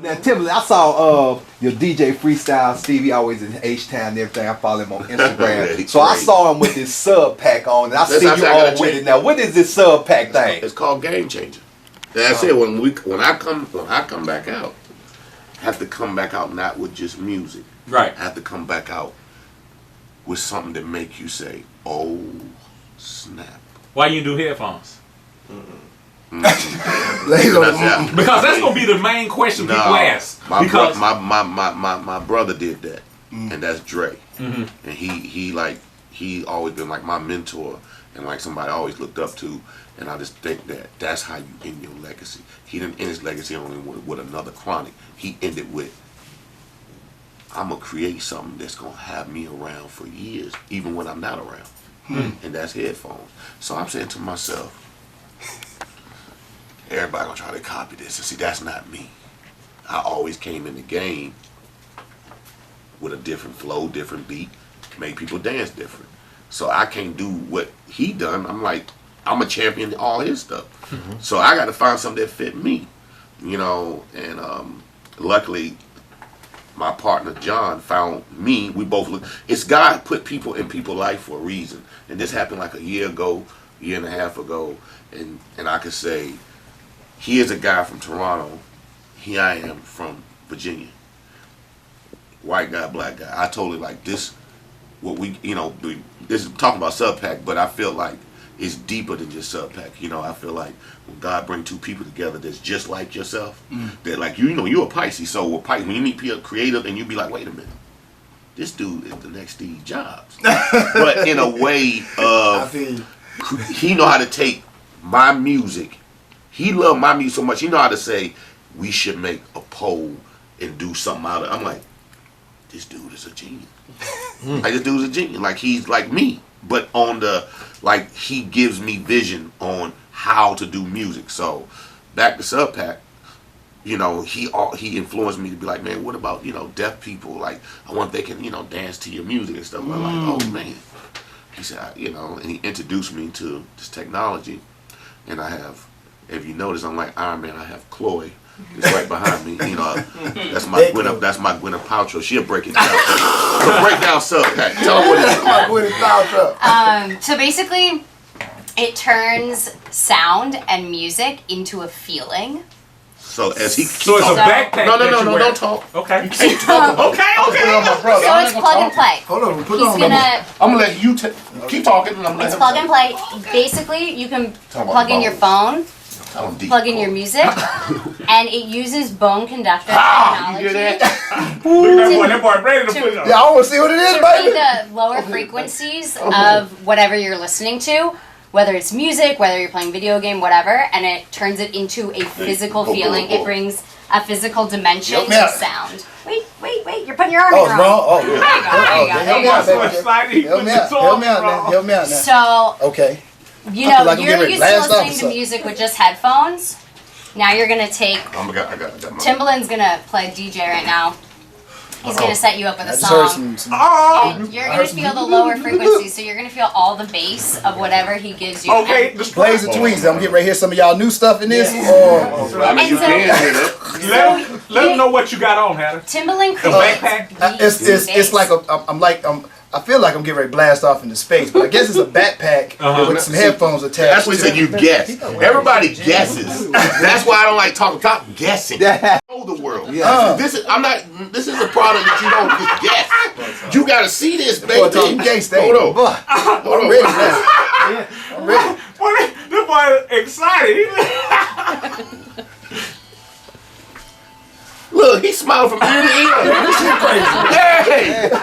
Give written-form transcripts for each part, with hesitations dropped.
Now, Timbaland, I saw your DJ freestyle, Stevie, always in H-Town and everything. I follow him on Instagram. So I saw him with this Subpac on, and I see you on with it. Now, what is this Subpac thing? It's called Game Changer. That's it. When I come back out, I have to come back out not with just music. Right. I have to come back out with something that make you say, "Oh, snap." Why you do headphones? Because that's gonna be the main question people ask. My brother did that, and that's Dre. And he always been like my mentor and like somebody I always looked up to. And I just think that's how you end your legacy. He didn't end his legacy only with another chronic. He ended with, I'm gonna create something that's gonna have me around for years, even when I'm not around. And that's headphones. So I'm saying to myself, everybody gonna try to copy this. And see, that's not me. I always came in the game with a different flow, different beat, make people dance different. So I can't do what he done. I'm a champion in all his stuff. So I got to find something that fit me, you know. And luckily, my partner John found me. We both look. It's God put people in people's life for a reason. And this happened like a year and a half ago. And I could say, he is a guy from Toronto. Here I am from Virginia. White guy, black guy. I totally like this. What we, you know, this is talking about Subpac, but I feel like it's deeper than just Subpac. You know, I feel like when God bring two people together that's just like yourself, that like, you know, you're a Pisces, so with Pisces, when you meet people creative and you be like, wait a minute, this dude is the next Steve Jobs. But in a way of, he know how to take my music, he loved my music so much, he know how to say, we should make a poll and do something out of it. I'm like, this dude is a genius. Like, this dude's a genius. Like, he's like me. But on the, like, he gives me vision on how to do music. So, back to Subpac, you know, he influenced me to be like, man, what about, you know, deaf people? Like, I want they can, you know, dance to your music and stuff. I'm like, oh, man. He said, you know, and he introduced me to this technology. And I have, if you notice, I'm like Iron Man, I have Chloe. It's right behind me. You know, that's my Gwyneth Paltrow. She'll break it down. So break down Subpac. Tell her what it is. My Gwyneth Paltrow. So basically, it turns sound and music into a feeling. So as he so it's a backpack. No, don't talk. Okay. You can't talk. Okay. So it's plug and play. Hold on, put it on. I'm gonna let you keep talking. And I'm it's plug and play. Basically, you can plug in your phone. Plug in your music, and it uses bone conductor technology. You hear that? That boy ready to put it on. Yeah, I want to see what it is, baby. The lower frequencies of whatever you're listening to, whether it's music, whether you're playing video game, whatever, and it turns it into a physical feeling. It brings a physical dimension to sound. Wait, you're putting your arm in wrong. There you go. Help me out now. So, okay. You know, like you're used to listening to music with just headphones. Now you're gonna take. Timbaland's gonna play DJ right now. He's gonna set you up with a song. And you're gonna feel the lower frequencies, so you're gonna feel all the bass of whatever he gives you. Okay, just plays and tweets. I'm getting right here. Some of y'all new stuff in this. I mean, you can hear it. Let them know what you got on, Hatta. Timbaland creates it's like I feel like I'm getting ready to blast off into space, but I guess it's a backpack with some headphones attached. That's what he said. You guess. Everybody guesses. That's why I don't like talking. Stop guessing. Know the world. This is a product that you don't just guess. You gotta see this, baby. Hold on. I'm ready. I'm ready. This boy excited. Look, he's smiling from ear to ear. This shit crazy. Hey! I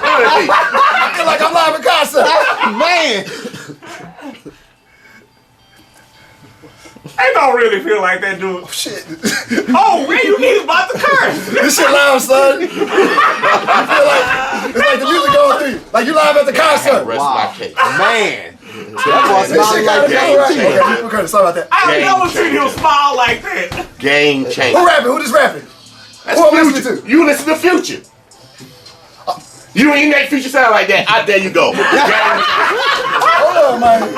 feel like I'm live in concert. Man! I don't really feel like that, dude. Oh, shit. Oh, man, you mean about to curse. This shit loud, son. You feel like, it's like the music going through you. Like you live at the concert. Rest my case. Man. That shit got right. Sorry about that. I've never seen you smile like that. Game changer. Who rapping? Who just rapping? That's who I'm listening to? You listen to Future. You don't even make Future sound like that. There you go. Hold on, man.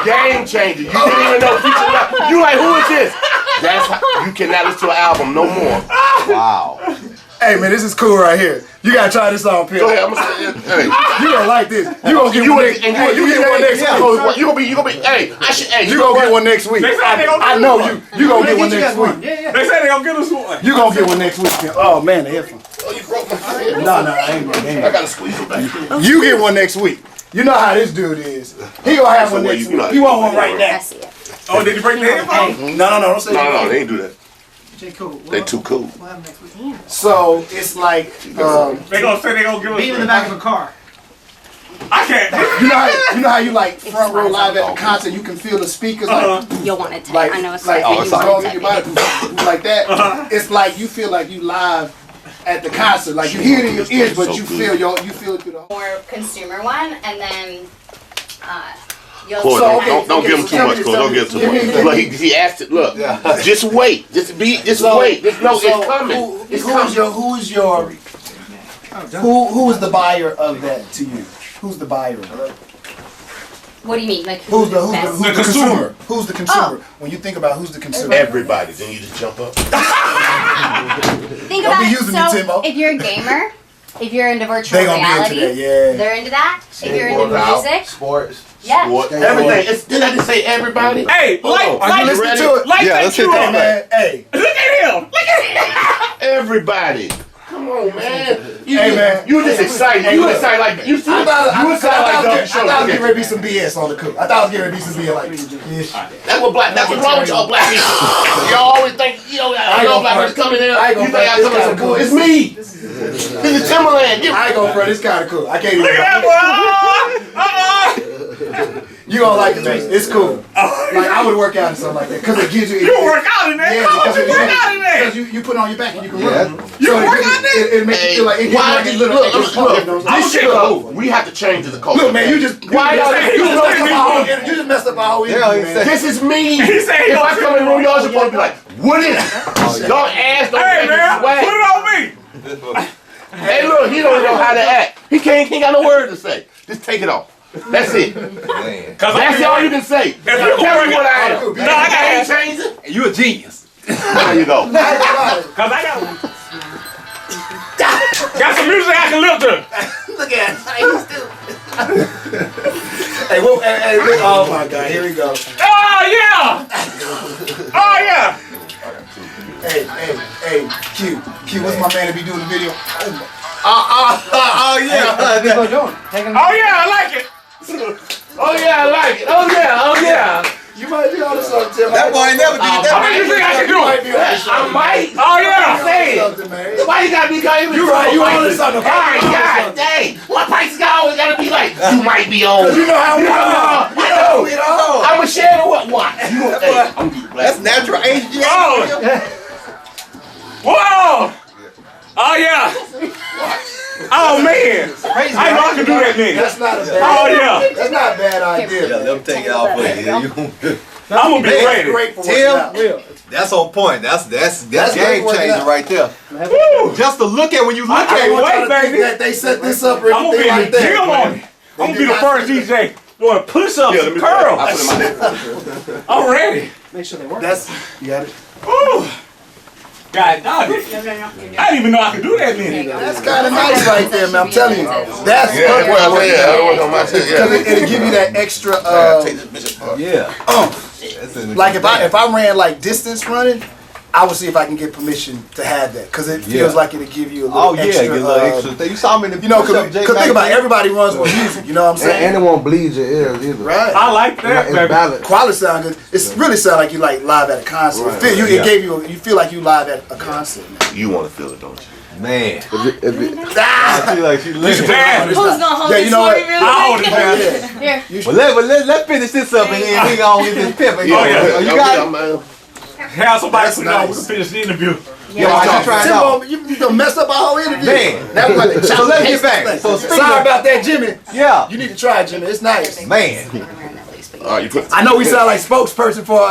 Game changer. You didn't even know Future. You like, who is this? That's how, you cannot listen to an album no more Wow. Hey man, this is cool right here. You gotta try this on, Pimp. Go ahead, I'm gonna say it. Hey. You gonna like this. You gonna get one next. Hey, you get one next week. You gonna be. Hey, you gonna get one next week. I know you. You gonna get one next week. They say they gonna get us one. You gonna get one next week. Oh man, the headphone. Oh, you broke my head. No, I ain't gonna. I gotta squeeze it back. You get one next week. You know how this dude is. He gonna have one next week. You want one right now? I see it. Oh, did you break the headphones? No, don't say that. No, they ain't do that. They too cool. So it's like They gonna say they gonna give us. Be in the back of a car. I can't. you know how you like front row live at the concert. You can feel the speakers You'll want it to. like I know it's like like it's going in your body like that. It's like you feel like you live at the concert. Like you hear it in your ears, but you feel it through the whole. more consumer one, and then you'll. Boy, So, don't give him too much, Cole. Don't give him too much. Look, he asked it. Look, just wait. Just wait. Just know it's coming. Who is the buyer of that to you? Who's the buyer of it? What do you mean? Like Who's the best? consumer? Who's the consumer? When you think about who's the consumer, Everybody. Then you just jump up. Think Don't about be it. using me, So Timbo. if you're a gamer, if you're into virtual They gonna be into reality, that, yeah. they're into that. If you're into Skateboard, music, Sports. yeah. Everything. Didn't I just say everybody? Hey, Are you listening to it? Like that you Hey up. man, hey. Look at him. Look at him. Everybody. Come on, man. Hey, man. You just excited. You excited like you see. I thought You excited like I Dr. thought it was getting ready to be some BS on the cook. I thought it was getting ready to be some BS like ish. That's what's wrong with y'all black people. Y'all always think, y'all black person coming in. You think I come in some cool. It's me. This is Timbaland. I ain't gonna front. It's kind of cool. I can't even. Look at that boy. You gonna like it, man. It's cool. Like I would work out or something like that because it gives you. You work out in there. Yeah, How would you work out in there? because you put it on your back and you can run. You work out there? It makes you feel like it gives you like these little extra pumps. This shit over. We have to change the culture. Look, man, you just Why y'all you just messed up our whole Yeah, interview, man. This is me. He said he If I don't come in the room, y'all supposed to be like, what is it? Y'all ass don't Hey make man, it swag. put it on me. Hey, look, he don't know how to act. He got no word to say. Just take it off. That's it. Man. That's all you can say. you Tell me work what I am. No, I ain't got changing. You a genius. There you go. Cause I got some music I can listen to. Look at Hey, look. Oh my God, here we go. Oh yeah. Oh yeah. Hey, Q, what's my man to be doing the video? Oh yeah. Oh yeah, I like it. Oh yeah, I like it. Oh yeah. You might be on to something, Tim. That boy never did How that. many you think I can do? I might. Oh yeah. Say it. Something, man. Why you gotta be calling You right, you on to something. Alright, God dang. What price guy always gotta be like, you might be on. You know how we I know. I'm a share what? You That's natural HGH. Oh. Whoa. Oh yeah. Oh man. I know I can do that then. That's not a bad. Oh yeah. That's not a bad idea. Yeah, let me take it off for you. I'm gonna be Man, ready. Great for Tim, working out. that's on point. That's That's game great changer working right there. Woo. Just to look at when you look I at can't it. wait, baby. That they set this up or I'm gonna be anything in like the gym that. on it. I'm gonna be the first DJ doing push-ups and I curls. put it in my head. I'm ready. Make sure they work. That's you got it. Woo. God dog it. I didn't even know I could do that then. That's kind of nice right there, man. I'm telling you. That's Yeah, well, I work on my shit. because it'll give you that extra. Take this bitch apart. Yeah. That's in the- Like if I ran like distance running, I would see if I can get permission to have that because it feels like it'll give you a little Oh yeah, extra. get a little extra thing. You saw me in the You know, push-up, because Jay, think about back it, everybody runs with music. You know what I'm saying? And it won't bleed your ears either. Right. I like that, It's baby. balanced. Quality sound good. It's really sound like you like live at a concert. Right. It gave you. You feel like you live at a concert. Man. You want to feel it, don't you? then. Man. If it, Ah! I feel like she's living. Man. Who's gonna hold Yeah, this you know for what? me really I'll hold it quick? down. Yeah. Here. Well, let's finish this up and then we gonna get this pepper. Oh, yeah. You got it? Have somebody That's put it on. We nice. can finish the interview. Yeah, I should try it out. Timbo, you done messed up our whole interview. Man. That was like the So let's get back. So speaking Sorry of, about that, Jimmy. yeah, You need to try it, Jimmy. It's nice. man. You put. I know we sound like spokesperson for.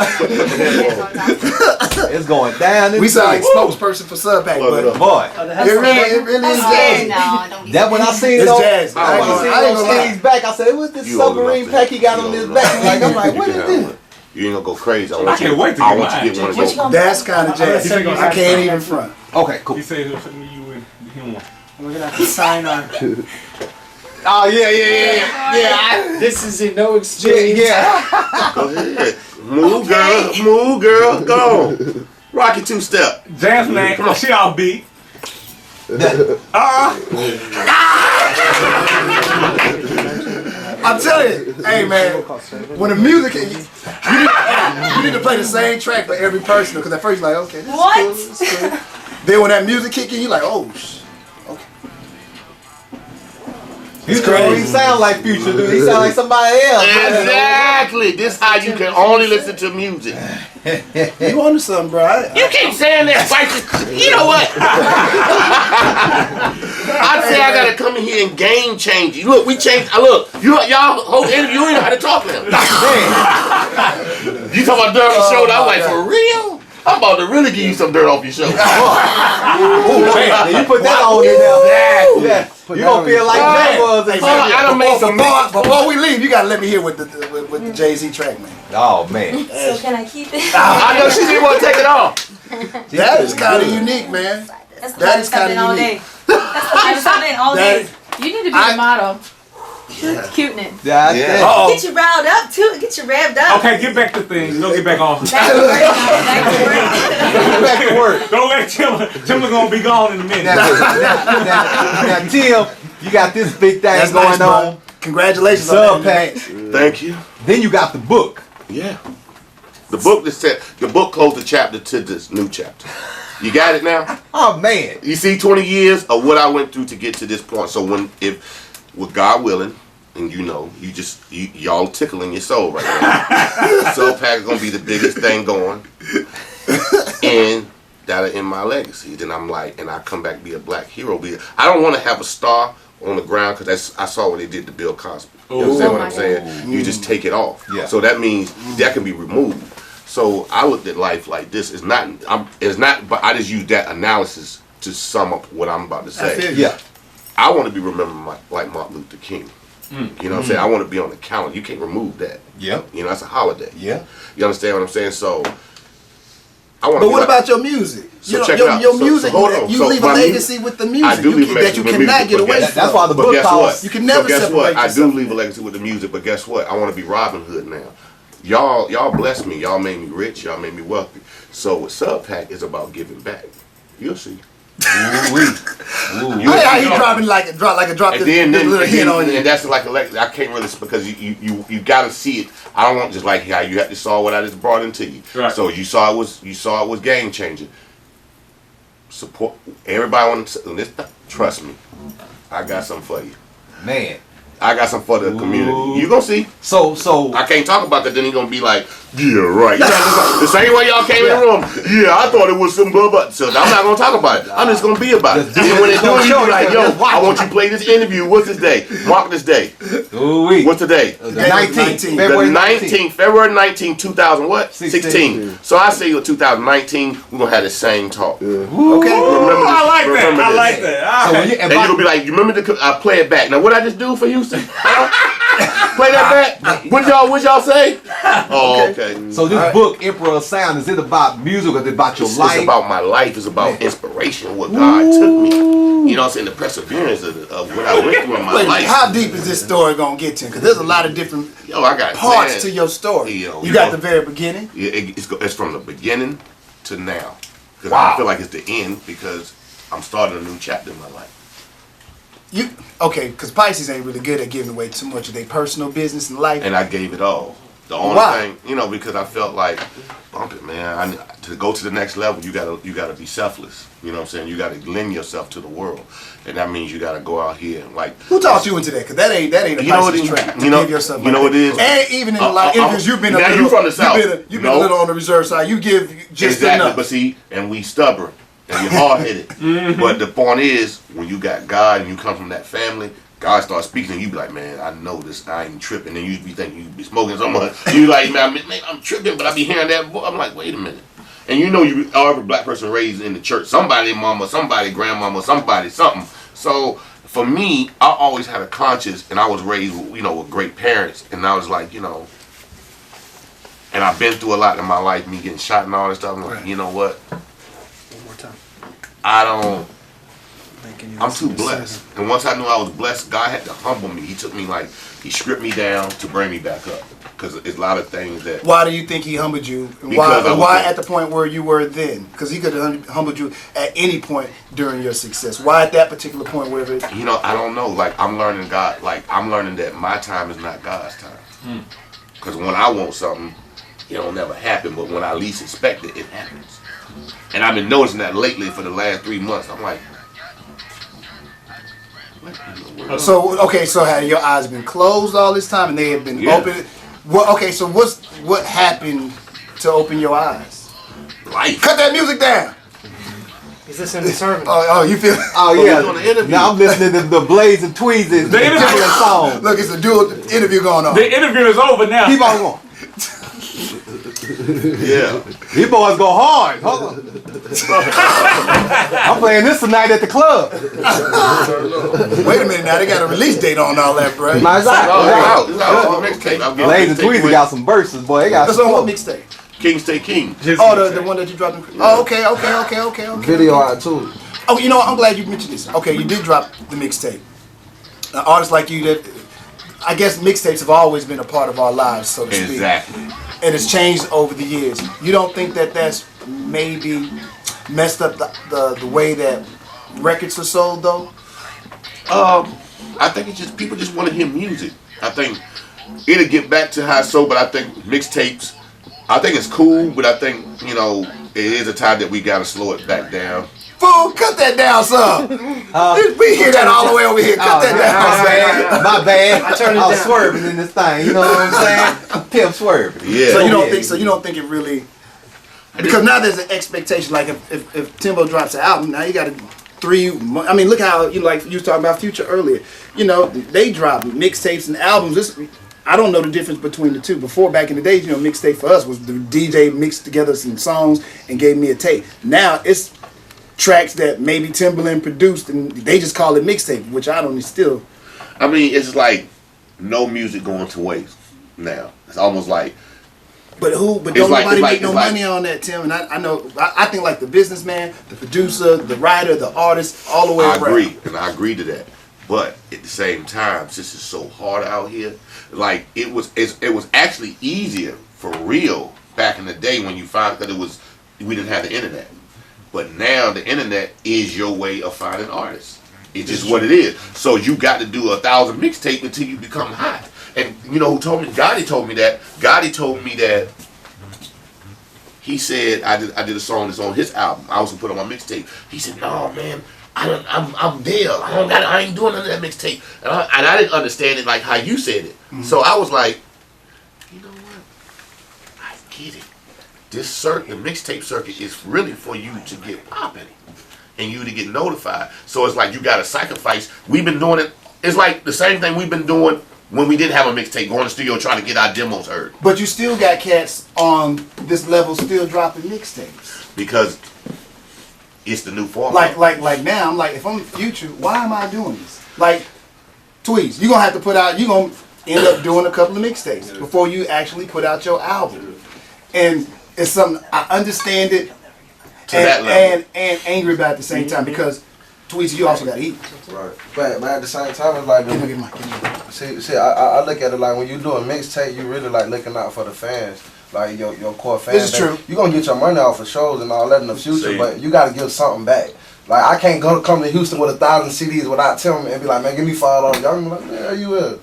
It's going down. we sound like spokesperson for Subpac, Plug it but up. Boy. it really is jazzy. No, don't be. That when I seen It's those, jazz. I ain't gonna lie. Back, I said, what's this You submarine overlooked pack he got You on his overlooked back? I'm like, what is this? You ain't gonna go crazy. I can't wait to get mine. one of those. That's kind of jazz. I can't even front. Okay, cool. He said he'll send me you and him one. We're gonna have to sign on. Oh yeah. This is in no exchange. Yeah. Go ahead. Move, girl. Go on. Rocky two-step. Jasmine, come on, she all beat. I'm telling you, hey man, when the music, you need to play the same track for every person, because at first you're like, okay, this is cool, this is cool. Then when that music kick in, you're like, oh, okay. He's crazy. He sound like Future, dude. He sound like somebody else. Exactly. This is how you can only listen to music. You onto something, bro. You keep saying that, Spicy. You know what? I'd say I gotta come in here and game change you. Look, we changed. Look, y'all whole interview, you ain't know how to talk now. You talking about dirt on the shoulder? I'm like, for real? I'm about to really give you some dirt off your shoulder. Ooh, man. You put that on there now. Yeah. You gonna feel like that was. I done made some. Before we leave, you gotta let me hear with the Jay-Z track, man. Oh man. So can I keep it? I know she didn't want to take it off. That is kind of unique, man. That is kind of unique. That's the hardest I've been all day. You need to be the model. Cuteness. Yeah. Get you riled up too. Get you revved up. Okay, get back to things. Don't get back on. Back Back to work. Don't let Tim gonna be gone in a minute. Now, Tim, you got this big thing going on. Congratulations on that. Thank you. Then you got the book. Yeah. The book closed the chapter to this new chapter. You got it now? Oh man. You see 20 years of what I went through to get to this point. So with God willing, and y'all tickling your soul right now. Subpac is gonna be the biggest thing going. And that'll end my legacy. Then I'm like, and I come back to be a black hero. I don't want to have a star on the ground, because I saw what they did to Bill Cosby. You understand what I'm saying? You just take it off. Yeah. So that means that can be removed. So I looked at life like this. It's not, but I just use that analysis to sum up what I'm about to say. Yeah. I want to be remembered like Martin Luther King. You know what I'm saying? I want to be on the calendar. You can't remove that. Yeah. You know, that's a holiday. Yeah. You understand what I'm saying? So I want. But what about your music? So check it out. Your music, hold on. you leave a legacy with the music. I do leave a legacy that you with cannot music, get away from. That's why the book calls. You can never separate yourself. I do leave a legacy with the music, but guess what? I want to be Robin Hood now. Y'all blessed me. Y'all made me rich. Y'all made me wealthy. So with Subpac, it's about giving back. You'll see. How he dropping drop this little hint on you. And that's like I can't really, because you got to see it. I don't want just like how you have to saw what I just brought into you. Right. So you saw it was game changing. Support everybody on this. Trust me, I got something for you, Man. I got something for the community. You gonna see. So I can't talk about that. Then he gonna be like, yeah, right. You know, the same way y'all came in the room. Yeah, I thought it was some blah blah. So I'm not gonna talk about it. I'm just gonna be about it. And when they do it, you be like, yo, I want you to play this interview. What's this day? Mark this day. What's the day? The 19th. February 19th. February 19th, 2000 what? 16. So I say with 2019, we're gonna have the same talk. Okay. I like that. I like that. So And you'll be like, you remember I play it back. Now what I just do for Houston? Play that back. What y'all say? Oh, okay. So this book, Emperor of Sound, is it about music or is it about your life? It's about my life. It's about inspiration, what God took me. You know what I'm saying? The perseverance of what I went through in my life. How deep is this story gonna get to? Because there's a lot of different I got parts to your story. You got the very beginning. Yeah, it's from the beginning to now. Because Wow. I feel like it's the end, because I'm starting a new chapter in my life. Because Pisces ain't really good at giving away too much of their personal business and life. And I gave it all. The only thing, because I felt like, bump it, man. To go to the next level, you gotta be selfless. You know what I'm saying? You gotta lend yourself to the world, and that means you gotta go out here and like. Who taught you into that? Because that ain't a Pisces trap. Give yourself. You know what it is. And even in a lot of interviews, you've been now you from the South. You've been a little on the reserve side. You give just enough. But see, and we stubborn. And you're hard-headed. But the point is, when you got God and you come from that family, God starts speaking and you be like, man, I know this, I ain't tripping. And you be thinking you be smoking so much. You like, man, I'm tripping, but I be hearing that voice. I'm like, wait a minute. And you every black person raised in the church, somebody mama, somebody grandmama, somebody something. So for me, I always had a conscience, and I was raised with great parents. And I was like, And I've been through a lot in my life, me getting shot and all this stuff. I'm like, you know what? One more time. I'm too blessed. And once I knew I was blessed, God had to humble me. He took me he stripped me down to bring me back up. Because it's a lot of things that... Why do you think he humbled you? Why at the point where you were then? Because he could have humbled you at any point during your success. Why at that particular point where it... You know, I don't know. I'm learning I'm learning that my time is not God's time. Because when I want something, it don't never happen. But when I least expect it, it happens. And I've been noticing that lately for the last 3 months. I'm like... So had your eyes been closed all this time and they have been open? Well, okay, so what happened to open your eyes? Life. Cut that music down. He's listening to sermon. Oh, you feel? Oh yeah. Now I'm listening to the Blaze and Tweezers. The interview song. Look, it's a dual interview going on. The interview is over now. Keep on going. Yeah. These boys go hard. Hold on. I'm playing this tonight at the club. Wait a minute now, they got a release date on all that, bro. No, it's out. It's out. Mixtape. Blaze and Tweezer got some verses, boy. They got That's on what mixtape? King Stay King. Oh, the one that you dropped. Oh, okay. Video out too. Oh, you know what? I'm glad you mentioned this. Okay, you did drop the mixtape. Now, artists like you that, I guess mixtapes have always been a part of our lives, so to speak. Exactly. And it's changed over the years. You don't think that that's maybe messed up the way that records are sold, though? I think it's just people just want to hear music. I think it'll get back to how it's sold, but I think mixtapes, I think it's cool, but I think, it is a time that we got to slow it back down. Fool, cut that down some. We hear that all the way over here. Cut that down. My bad. I was swerving in this thing. You know what I'm saying? Pimp swerving. Yeah. So you don't think it really? Because now there's an expectation. Like if Timbo drops an album, now you got 3 months. I mean, look how you was talking about Future earlier. They drop mixtapes and albums. I don't know the difference between the two. Before, back in the days, mixtape for us was the DJ mixed together some songs and gave me a tape. Now it's tracks that maybe Timbaland produced and they just call it mixtape, which I don't still. I mean, it's like no music going to waste now. It's almost like. But don't nobody make no money on that, Tim. And I know, I think like the businessman, the producer, the writer, the artist, all the way around. I agree, and I agree to that. But at the same time, since it's so hard out here, like it was actually easier for real back in the day when you found that we didn't have the internet. But now the internet is your way of finding artists. It's just what it is. So you got to do 1,000 mixtapes until you become hot. And you know who told me? Gotti told me that. Gotti told me that. He said I did a song that's on his album. I was gonna put on my mixtape. He said, "No, man, I'm there. I ain't doing none of that mixtape." And I didn't understand it like how you said it. Mm-hmm. So I was like, you know what? I get it. This circuit, the mixtape circuit, is really for you to get popping and you to get notified. So it's like you got to sacrifice. We've been doing it. It's like the same thing we've been doing when we didn't have a mixtape, going to the studio trying to get our demos heard. But you still got cats on this level still dropping mixtapes. Because it's the new format. Like now, I'm like, if I'm Future, why am I doing this? Like, Tweez, you're going to end up doing a couple of mixtapes before you actually put out your album. And it's something, I understand it and angry about it at the same time because Tweez, you also got to eat. Right. But at the same time, it's like, see, I look at it like when you do a mixtape, you really like looking out for the fans, like your core fans. This is true. You're going to get your money off for shows and all that in the future, but you got to give something back. Like, I can't come to Houston with 1,000 CDs without telling me and be like, man, give me $5. Y'all be like, man, you will.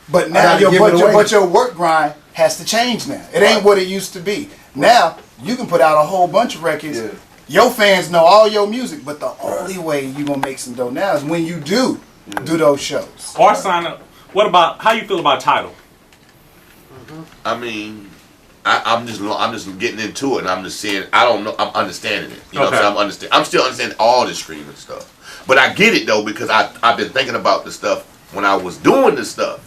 But now your work grind has to change now. It ain't what it used to be. Now, you can put out a whole bunch of records. Yeah. Your fans know all your music, but the only way you're going to make some dough now is when you do those shows. Or sign up. What about, how you feel about Tidal? I mean, I'm just getting into it, and I'm just saying, I don't know, I'm understanding it. You know what I'm saying? I'm still understanding all this streaming stuff. But I get it, though, because I've been thinking about this stuff when I was doing this stuff.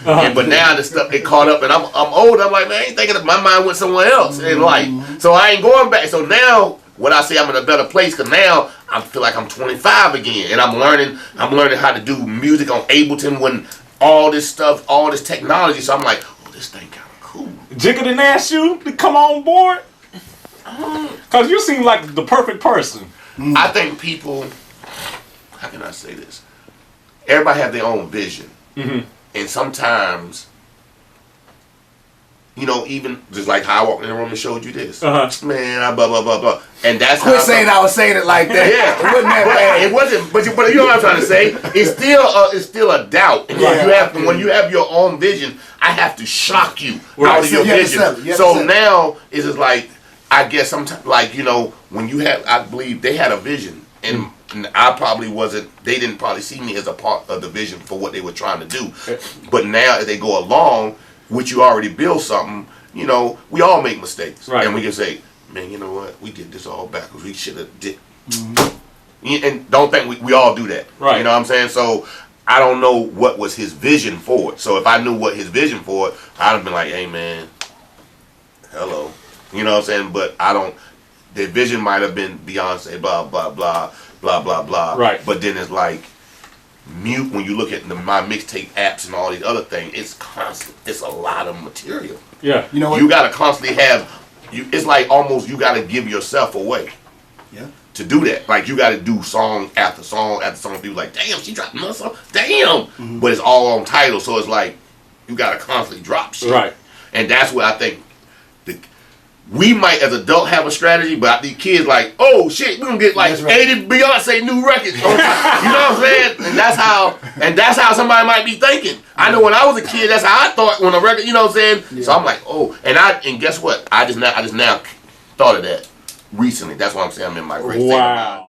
But now the stuff it caught up, and I'm old. I'm like, man, I ain't thinking. My mind went somewhere else in life, so I ain't going back. So now, when I say I'm in a better place, because now I feel like I'm 25 again, and I'm learning how to do music on Ableton when all this stuff, all this technology. So I'm like, oh, this thing kind of cool. Jigga didn't ask you to come on board? Because you seem like the perfect person. I think people, how can I say this? Everybody have their own vision. And sometimes, you know, even just like how I walked in the room and showed you this. Man, I blah, blah, blah, blah. And that's Quit saying I was saying it like that. Yeah. It wasn't that bad. It wasn't, but you know what I'm trying to say? It's still a doubt. And when you have your own vision, I have to shock you out of your vision. So now, it's just like, I guess sometimes, like, you know, when you have, I believe they had a vision. And I probably wasn't, they didn't probably see me as a part of the vision for what they were trying to do. But now as they go along, which you already build something, you know, we all make mistakes. And we can say, man, you know what, we did this all backwards. We should have did. And don't think we all do that. You know what I'm saying? So I don't know what was his vision for it. So if I knew what his vision for it, I'd have been like, hey man, hello. You know what I'm saying? But I don't, their vision might have been Beyonce, blah, blah, blah, blah, blah, blah. But then it's like, mute when you look at my mixtape apps and all these other things, it's constant. It's a lot of material. You know what? You gotta constantly have, it's like almost you gotta give yourself away. To do that. Like you gotta do song after song after song. People like, damn, she dropped another song. Damn. But it's all on title, so it's like you gotta constantly drop shit. And that's what I think we might as adults have a strategy, but these kids like, oh shit, we gonna get like 80 Beyonce new records. You know what I'm saying? And that's how somebody might be thinking. I know when I was a kid, that's how I thought when a record, you know what I'm saying? So I'm like, oh, and guess what? I just now thought of that recently. That's why I'm saying I'm in my great state of mind.